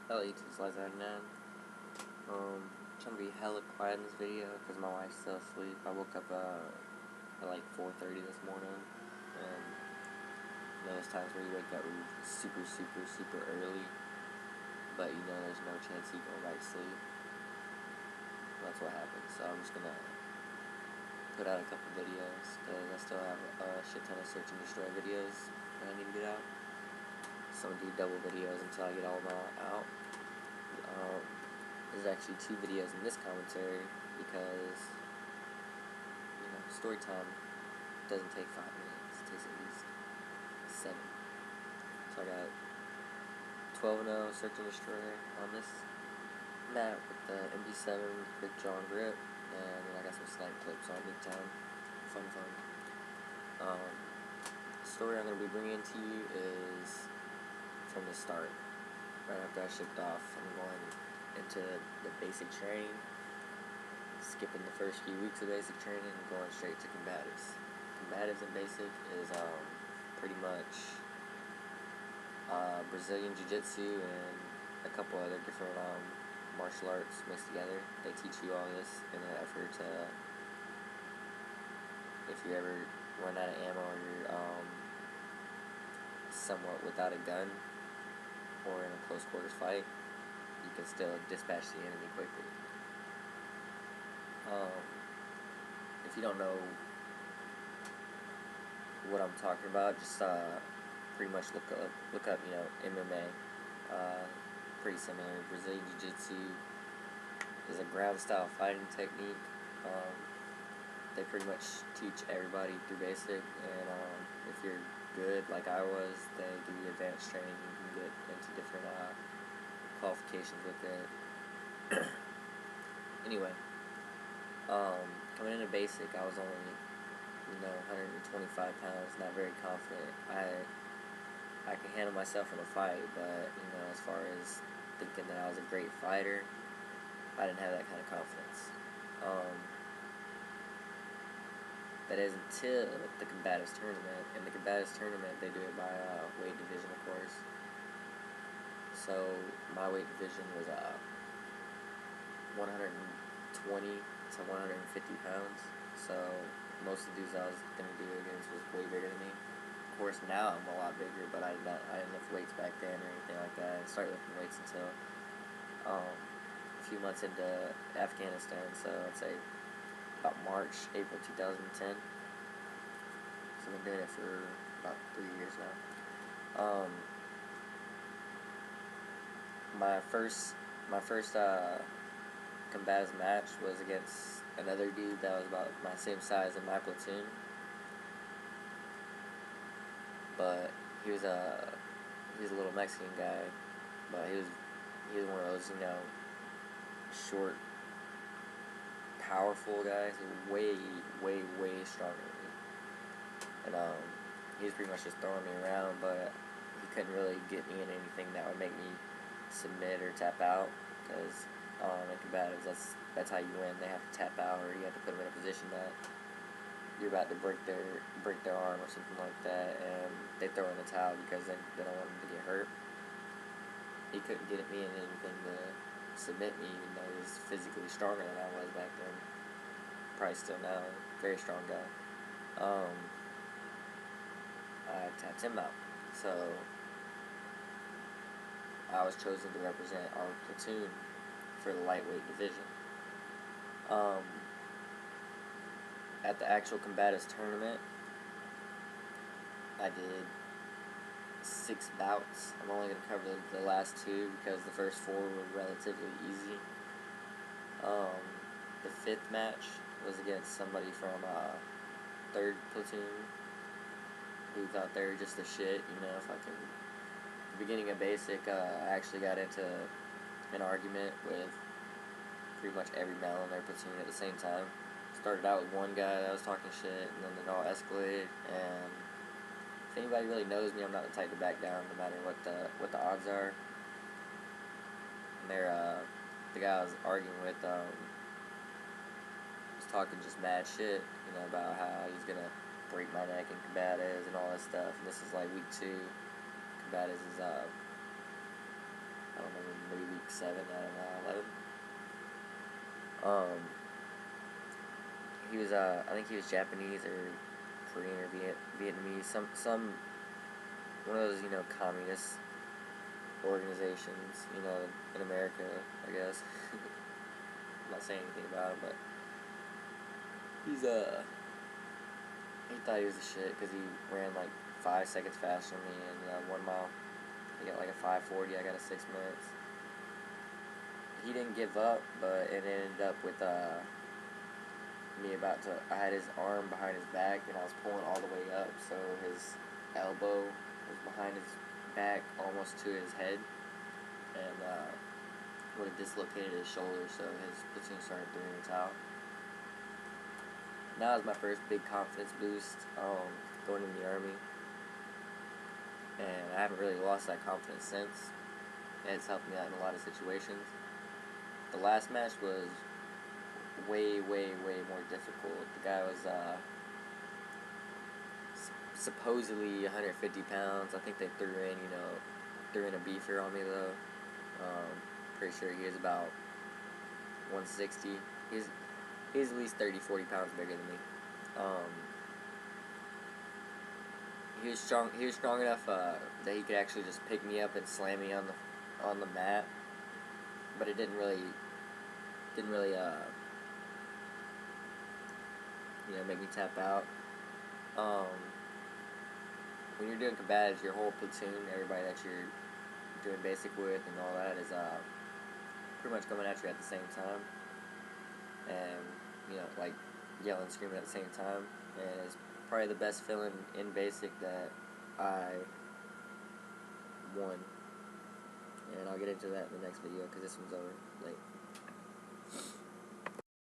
LE2Slides99. Trying to be hella quiet in this video because my wife's still asleep. I woke up at like 4:30 this morning, and those times where you wake up super early, but you know there's no chance you go right to sleep. That's what happened. So I'm just gonna put out a couple videos because I still have a shit ton of search and destroy videos that I need to get out. So I'm gonna do double videos until I get all of them out. There's actually 2 videos in this commentary because, story time doesn't take 5 minutes. It takes at least 7. So I got 12-0 search and destroy on this map with the MB7 quick draw and grip, and then I got some snipe clips on Big Town. Fun. The story I'm going to be bringing to you is from the start. Right after I shipped off, I'm going into the basic training, skipping the first few weeks of basic training and going straight to combatives. Combatives and basic is pretty much Brazilian Jiu-Jitsu and a couple other different martial arts mixed together. They teach you all this in an effort to, if you ever run out of ammo or you're somewhat without a gun or in a close quarters fight, you can still dispatch the enemy quickly. If you don't know what I'm talking about, just pretty much look up MMA. Pretty similar. Brazilian Jiu-Jitsu is a ground style fighting technique. They pretty much teach everybody through basic, and if you're good like I was, they give you advanced training. You can get into different qualifications with it. Anyway, coming into basic, I was only 125 pounds, not very confident. I can handle myself in a fight, but as far as thinking that I was a great fighter, I didn't have that kind of confidence. That is until the combatives tournament. In the combatives tournament, they do it by weight division, of course. So my weight division was 120 to 150 pounds. So most of the dudes I was gonna do against was way bigger than me. Of course, now I'm a lot bigger, but I didn't lift weights back then or anything like that. I didn't start lifting weights until a few months into Afghanistan. So I'd say about April 2010. So I've been doing it for about 3 years now. My first combatives match was against another dude that was about my same size in my platoon, but he was a little Mexican guy, but he was one of those short, powerful guys. He was way stronger than me, and he was pretty much just throwing me around, but he couldn't really get me in anything that would make me submit or tap out, because in combatives, that's how you win. They have to tap out, or you have to put them in a position that you're about to break their arm or something like that, and they throw in the towel because they don't want them to get hurt. He couldn't get me in anything to submit me, even though he was physically stronger than I was back then. Probably still now, very strong guy. I tapped him out, so I was chosen to represent our platoon for the lightweight division. At the actual combatives tournament, I did 6 bouts. I'm only going to cover the last 2 because the first 4 were relatively easy. The 5th match was against somebody from 3rd platoon who thought they were just the shit, fucking. The beginning of basic, I actually got into an argument with pretty much every male in their platoon at the same time. Started out with one guy that was talking shit, and then it all escalated. And if anybody really knows me, I'm not the type to back down, no matter what the odds are. And the guy I was arguing with was talking just mad shit, about how he's gonna break my neck in combatives and all that stuff. And this is like week 2. Combatives is I don't know, maybe like 7 out of 11. He was I think he was Japanese or Korean or Vietnamese, some one of those, communist organizations, in America, I guess. I'm not saying anything about him, but he's he thought he was the shit because he ran like 5 seconds faster than me in 1 mile. He got like a 5:40. I got a 6 minutes. He didn't give up, but it ended up with me about to. I had his arm behind his back, and I was pulling all the way up, so his elbow was behind his back, almost to his head, and would have dislocated his shoulder. So his platoon started throwing the towel. That was my first big confidence boost, going in the Army, and I haven't really lost that confidence since. And it's helped me out in a lot of situations. The last match was way, way, way more difficult. The guy was supposedly 150 pounds. I think they threw in a beefer on me though. Pretty sure he is about 160. He's at least 30, 40 pounds bigger than me. He was strong. He was strong enough that he could actually just pick me up and slam me on the mat. But it didn't really make me tap out. When you're doing combatives, your whole platoon, everybody that you're doing basic with and all that is pretty much coming at you at the same time, and like yelling, screaming at the same time, and it's probably the best feeling in basic that I won. And I'll get into that in the next video because this one's over late.